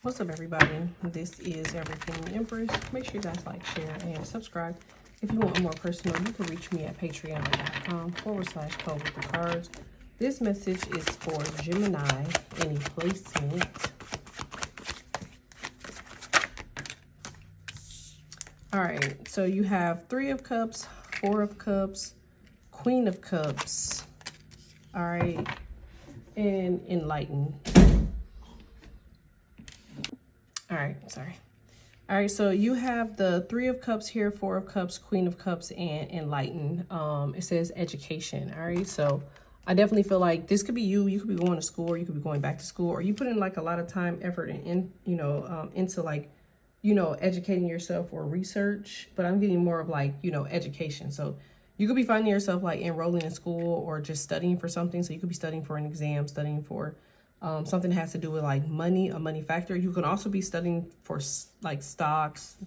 What's up, everybody? This is Everything Empress. Make sure you guys like, share, and subscribe. If you want more personal, you can reach me at patreon.com/code with the cards. This message is for Gemini, any placement. All right, so you have 3 of Cups, 4 of Cups, Queen of Cups, all right, and Enlightened. All right, sorry. All right, so you have the 3 of Cups here, 4 of Cups, Queen of Cups, and Enlightened. It says education, all right? So I definitely feel like this could be you. You could be going to school, or you could be going back to school, or you put in like a lot of time, effort, and into like, educating yourself or research. But I'm getting more of like, education. So you could be finding yourself like enrolling in school or just studying for something. So you could be studying for an exam, studying for something that has to do with like money, a money factor. You can also be studying for like stocks,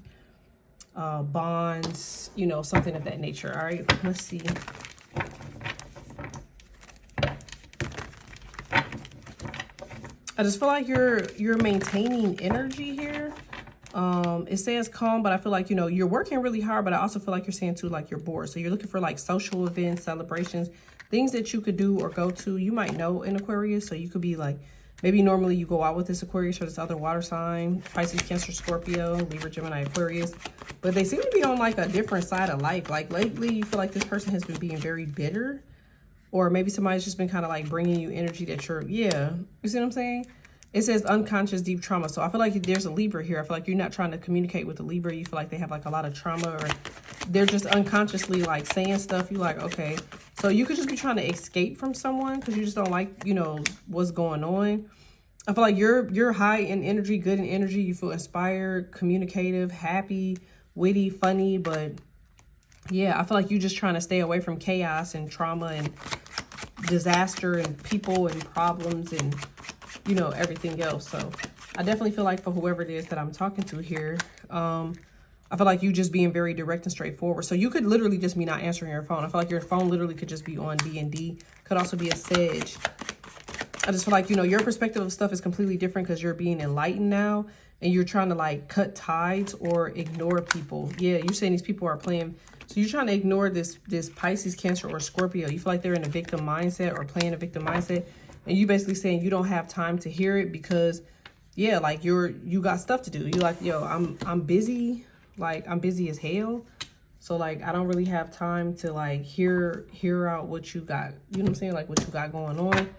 bonds, something of that nature. All right, let's see. I just feel like you're maintaining energy here. It says calm, but I feel like, you're working really hard, but I also feel like you're saying too, like you're bored. So you're looking for like social events, celebrations, things that you could do or go to. You might know in Aquarius, so you could be like, maybe normally you go out with this Aquarius or this other water sign, Pisces, Cancer, Scorpio, Libra, Gemini, Aquarius, but they seem to be on like a different side of life. Like lately, you feel like this person has been being very bitter, or maybe somebody's just been kind of like bringing you energy that you see what I'm saying? It says unconscious deep trauma. So I feel like there's a Libra here. I feel like you're not trying to communicate with the Libra. You feel like they have like a lot of trauma, or they're just unconsciously like saying stuff. You like, okay. So you could just be trying to escape from someone because you just don't like, what's going on. I feel like you're high in energy, good in energy. You feel inspired, communicative, happy, witty, funny. But yeah, I feel like you're just trying to stay away from chaos and trauma and disaster and people and problems and everything else. So I definitely feel like for whoever it is that I'm talking to here, I feel like you just being very direct and straightforward. So you could literally just be not answering your phone. I feel like your phone literally could just be on D&D. Could also be a Sage. I just feel like, your perspective of stuff is completely different because you're being enlightened now and you're trying to like cut ties or ignore people. Yeah, you're saying these people are playing. So you're trying to ignore this Pisces, Cancer, or Scorpio. You feel like they're in a victim mindset or playing a victim mindset. And you basically saying you don't have time to hear it because, yeah, like you got stuff to do. You like, yo, I'm busy. Like, I'm busy as hell. So, like, I don't really have time to, like, hear out what you got. You know what I'm saying? Like, what you got going on.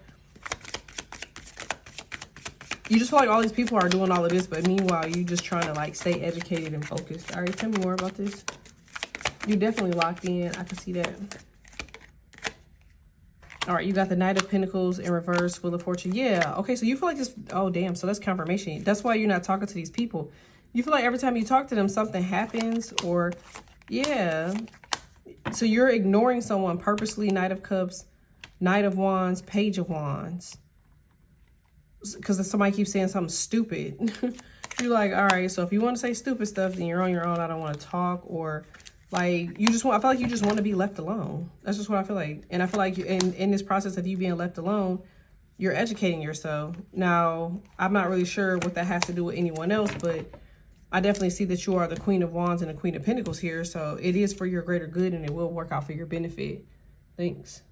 You just feel like all these people are doing all of this, but meanwhile, you just trying to, like, stay educated and focused. All right, tell me more about this. You're definitely locked in. I can see that. All right, you got the Knight of Pentacles in reverse, Wheel of Fortune. Yeah, okay, so you feel like this, oh, damn, so that's confirmation. That's why you're not talking to these people. You feel like every time you talk to them, something happens or, yeah. So you're ignoring someone purposely, Knight of Cups, Knight of Wands, Page of Wands. Because somebody keeps saying something stupid. You're like, all right, so if you want to say stupid stuff, then you're on your own. I don't want to talk, or like, I feel like you just want to be left alone. That's just what I feel like. And I feel like in this process of you being left alone, you're educating yourself. Now, I'm not really sure what that has to do with anyone else, but I definitely see that you are the Queen of Wands and the Queen of Pentacles here. So it is for your greater good and it will work out for your benefit. Thanks.